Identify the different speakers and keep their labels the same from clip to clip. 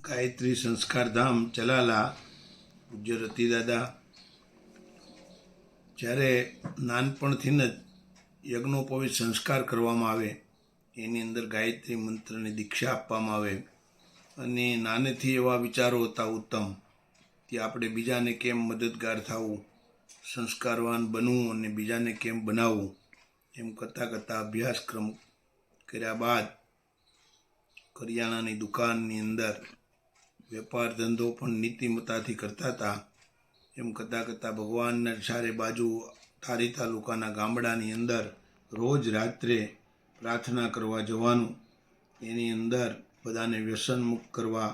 Speaker 1: ગાયત્રી સંસ્કારધામ ચલાલા પૂજ્ય રતિદાદા જ્યારે નાનપણથી જ યજ્ઞોપવિત સંસ્કાર કરવામાં આવે, એની અંદર ગાયત્રી મંત્રની દીક્ષા આપવામાં આવે અને નાનેથી એવા વિચારો હતા ઉત્તમ કે આપણે બીજાને કેમ મદદગાર થવું, સંસ્કારવાન બનવું અને બીજાને કેમ બનાવવું, એમ કરતાં અભ્યાસક્રમ કર્યા બાદ કરિયાણાની દુકાનની અંદર વેપાર ધંધો પણ નીતિમત્તાથી કરતા હતા. એમ કરતાં ભગવાનના ચારે બાજુ ધારી તાલુકાના ગામડાની અંદર રોજ રાત્રે પ્રાર્થના કરવા જવાનું, એની અંદર બધાને વ્યસનમુક્ત કરવા,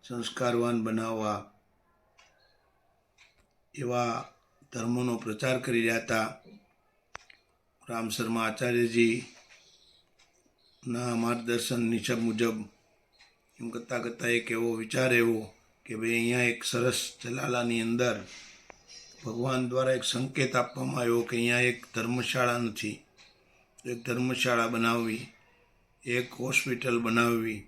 Speaker 1: સંસ્કારવાન બનાવવા, એવા ધર્મનો પ્રચાર કરી રહ્યા હતા. રામ શર્મા આચાર્યજીના માર્ગદર્શન નીચે મુજબ એમ કરતાં એક એવો વિચાર એવો કે ભાઈ અહીંયા એક સરસ ચલાલાની અંદર ભગવાન દ્વારા એક સંકેત આપવામાં આવ્યો કે અહીંયા એક ધર્મશાળા નથી, એક ધર્મશાળા બનાવવી, એક હોસ્પિટલ બનાવવી,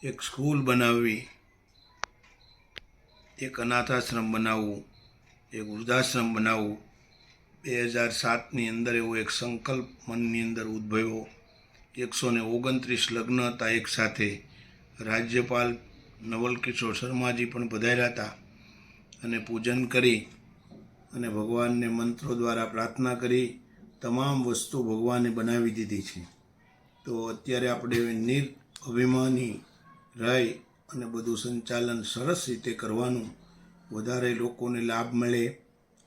Speaker 1: એક સ્કૂલ બનાવવી, એક અનાથાશ્રમ બનાવવું, એક વૃદ્ધાશ્રમ બનાવવું. 2007ની અંદર એવો એક સંકલ્પ મનની અંદર ઉદ્ભવ્યો. 129 લગ્ન હતા એક સાથે. રાજ્યપાલ નવલ કિશોર શર્માજી પણ પધાર્યા હતા અને પૂજન કરી અને ભગવાનને મંત્રો દ્વારા પ્રાર્થના કરી તમામ વસ્તુ ભગવાને બનાવી દીધી છે. તો અત્યારે આપણે નિરઅભિમાની રહી અને બધું સંચાલન સરસ રીતે કરવાનું, વધારે લોકોને લાભ મળે.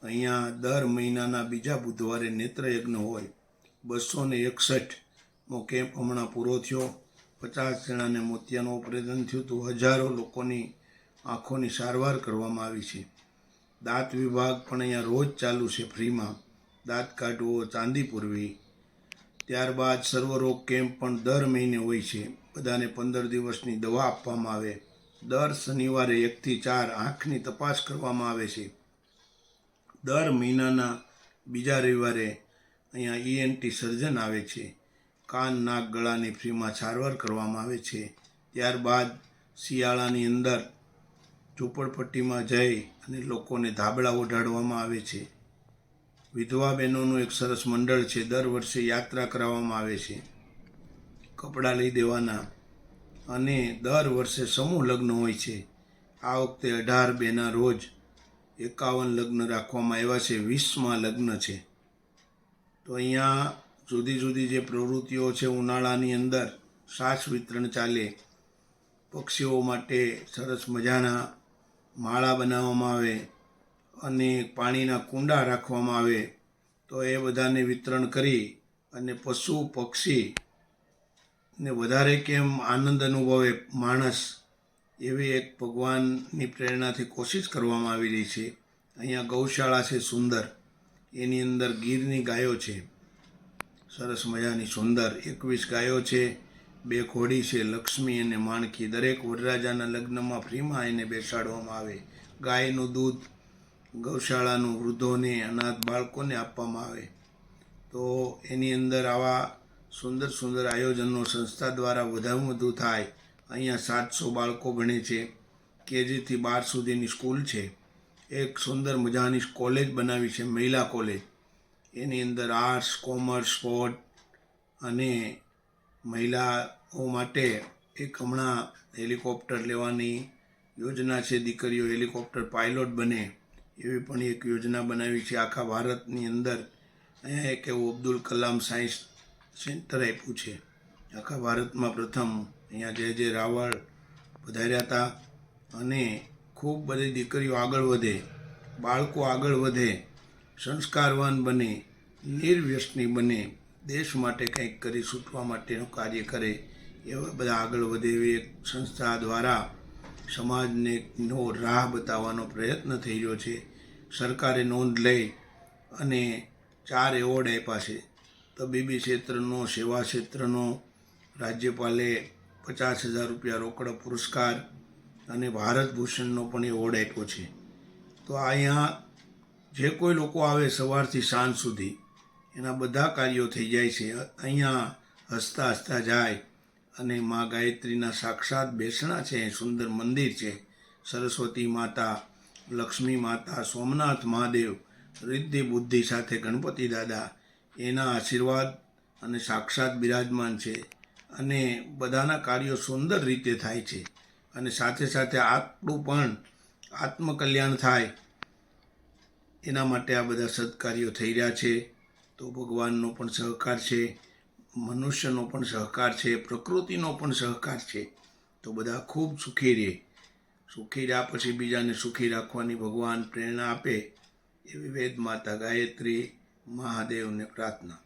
Speaker 1: અહીંયા દર મહિનાના બીજા બુધવારે નેત્રયજ્ઞ હોય. 261મો કેમ્પ હમણાં પૂરો થયો. 50 જણાને મોતિયાનું ઓપરેશન થયું હતું. હજારો લોકોની આંખોની સારવાર કરવામાં આવી છે. દાંત વિભાગ પણ અહીંયા રોજ ચાલુ છે ફ્રીમાં, દાંત કાઢવો, ચાંદી પૂરવી. ત્યારબાદ સર્વરોગ કેમ્પ પણ દર મહિને હોય છે. બધાને 15 દિવસની દવા આપવામાં આવે. દર શનિવારે 1 થી 4 આંખની તપાસ કરવામાં આવે છે. દર મહિનાના બીજા રવિવારે અહીંયા ENT સર્જન આવે છે. કાન, નાક, ગળાની ફ્રીમાં સારવાર કરવામાં આવે છે. ત્યારબાદ શિયાળાની અંદર ઝૂંપડપટ્ટીમાં જઈ અને લોકોને ધાબળા ઓઢાડવામાં આવે છે. વિધવા બહેનોનું એક સરસ મંડળ છે. દર વર્ષે યાત્રા કરાવવામાં આવે છે, કપડાં લઈ દેવાના, અને દર વર્ષે સમૂહ લગ્ન હોય છે. આ વખતે 18/2ના રોજ 51 લગ્ન રાખવામાં આવ્યા છે. 20મા લગ્ન છે. તો અહીંયા જુદી જુદી જે પ્રવૃત્તિઓ છે, ઉનાળાની અંદર છાશ વિતરણ ચાલે, પક્ષીઓ માટે સરસ મજાના માળા બનાવવામાં આવે અને પાણીના કુંડા રાખવામાં આવે. તો એ બધાને વિતરણ કરી અને પશુ પક્ષી ને વધારે કેમ આનંદ અનુભવે માણસ, એવી એક ભગવાનની પ્રેરણાથી કોશિશ કરવામાં આવી રહી છે. અહીંયા ગૌશાળા છે સુંદર, એની અંદર ગીરની ગાયો છે સરસ મજાની સુંદર. 21 ગાયો છે, 2 ઘોડી છે, લક્ષ્મી અને માણકી. દરેક વરરાજાના લગ્નમાં ફ્રીમાં એને બેસાડવામાં આવે. ગાયનું દૂધ ગૌશાળાનું વૃદ્ધોને, અનાથ બાળકોને આપવામાં આવે. તો એની અંદર આવા સુંદર સુંદર આયોજનો સંસ્થા દ્વારા વધુ થાય. અહીંયા 700 બાળકો ભણે છે. KG થી 12 સુધીની સ્કૂલ છે. એક સુંદર મજાની કોલેજ બનાવી છે, મહિલા કોલેજ. એની અંદર આર્ટ્સ, કોમર્સ, સ્પોર્ટ અને મહિલાઓ માટે એક હમણાં હેલિકોપ્ટર લેવાની યોજના છે. દીકરીઓ હેલિકોપ્ટર પાયલોટ બને એવી પણ એક યોજના બનાવી છે આખા ભારતની અંદર. અહીંયા એક એવું અબ્દુલ કલામ સાયન્સ સેન્ટર આપ્યું છે, આખા ભારતમાં પ્રથમ. અહીંયા જે રાવળ પધાર્યા હતા અને ખૂબ બધી દીકરીઓ આગળ વધે, બાળકો આગળ વધે, સંસ્કારવાન બને, નિર્વ્યસની બને, દેશ માટે કંઈક કરી છૂટવા માટેનું કાર્ય કરે, એવા બધા આગળ વધે એવી એક સંસ્થા દ્વારા સમાજને રાહ બતાવવાનો પ્રયત્ન થઈ રહ્યો છે. સરકારે નોંધ લઈ અને 4 એવોર્ડ આપ્યા છે. તબીબી ક્ષેત્રનો, સેવા ક્ષેત્રનો, રાજ્યપાલે 50,000 રૂપિયા રોકડ પુરસ્કાર અને ભારત ભૂષણનો પણ એવોર્ડ આપ્યો છે. તો અહીંયા જે કોઈ લોકો આવે સવારથી સાંજ સુધી, એના બધા કાર્યો થઈ જાય છે. અહીંયા હસતા હસતા જાય અને મા ગાયત્રીના સાક્ષાત બેસણા છે, સુંદર મંદિર છે. સરસ્વતી માતા, લક્ષ્મી માતા, સોમનાથ મહાદેવ, રિદ્ધિ બુદ્ધિ સાથે ગણપતિ દાદા એના આશીર્વાદ અને સાક્ષાત બિરાજમાન છે. અને બધાના કાર્યો સુંદર રીતે થાય છે. અને સાથે સાથે આપણું પણ આત્મકલ્યાણ થાય એના માટે આ બધા સત્કાર્યો થઈ રહ્યા છે. તો ભગવાનનો પણ સહકાર છે, મનુષ્યનો પણ સહકાર છે, પ્રકૃતિનો પણ સહકાર છે. તો બધા ખૂબ સુખી રહે. સુખી રહ્યા પછી બીજાને સુખી રાખવાની ભગવાન પ્રેરણા આપે એવી વેદ માતા ગાયત્રી મહાદેવને પ્રાર્થના.